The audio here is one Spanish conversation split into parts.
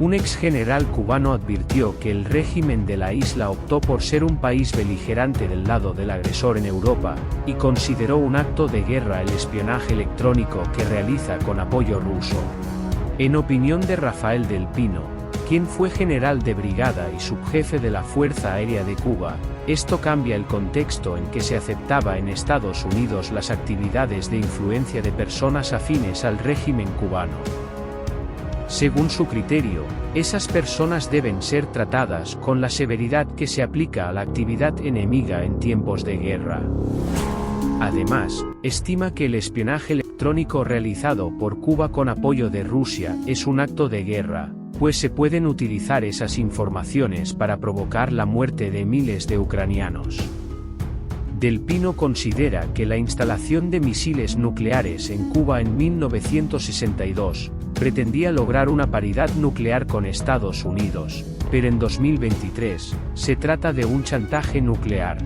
Un ex general cubano advirtió que el régimen de la isla optó por ser un país beligerante del lado del agresor en Europa, y consideró un acto de guerra el espionaje electrónico que realiza con apoyo ruso. En opinión de Rafael del Pino, quien fue general de brigada y subjefe de la Fuerza Aérea de Cuba, esto cambia el contexto en que se aceptaba en Estados Unidos las actividades de influencia de personas afines al régimen cubano. Según su criterio, esas personas deben ser tratadas con la severidad que se aplica a la actividad enemiga en tiempos de guerra. Además, estima que el espionaje electrónico realizado por Cuba con apoyo de Rusia es un acto de guerra, pues se pueden utilizar esas informaciones para provocar la muerte de miles de ucranianos. Del Pino considera que la instalación de misiles nucleares en Cuba en 1962 pretendía lograr una paridad nuclear con Estados Unidos, pero en 2023 se trata de un chantaje nuclear.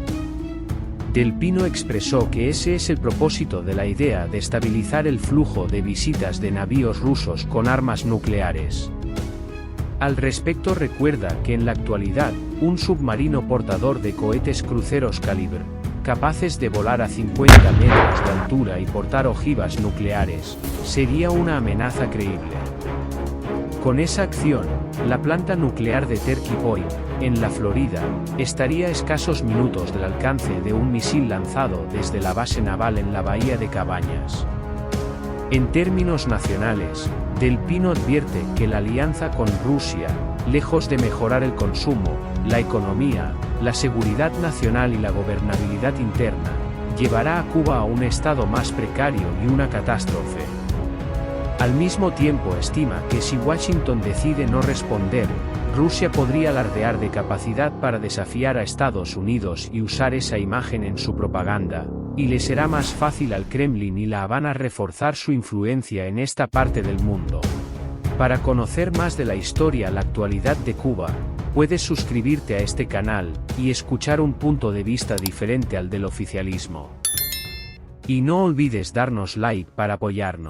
Del Pino expresó que ese es el propósito de la idea de estabilizar el flujo de visitas de navíos rusos con armas nucleares. Al respecto recuerda que en la actualidad, un submarino portador de cohetes cruceros calibre, capaces de volar a 50 metros de altura y portar ojivas nucleares, sería una amenaza creíble. Con esa acción, la planta nuclear de Turkey Point, en la Florida, estaría a escasos minutos del alcance de un misil lanzado desde la base naval en la bahía de Cabañas. En términos nacionales, Del Pino advierte que la alianza con Rusia, lejos de mejorar el consumo, la economía, la seguridad nacional y la gobernabilidad interna, llevará a Cuba a un estado más precario y una catástrofe. Al mismo tiempo estima que si Washington decide no responder, Rusia podría alardear de capacidad para desafiar a Estados Unidos y usar esa imagen en su propaganda, y le será más fácil al Kremlin y La Habana reforzar su influencia en esta parte del mundo. Para conocer más de la historia y la actualidad de Cuba, puedes suscribirte a este canal y escuchar un punto de vista diferente al del oficialismo. Y no olvides darnos like para apoyarnos.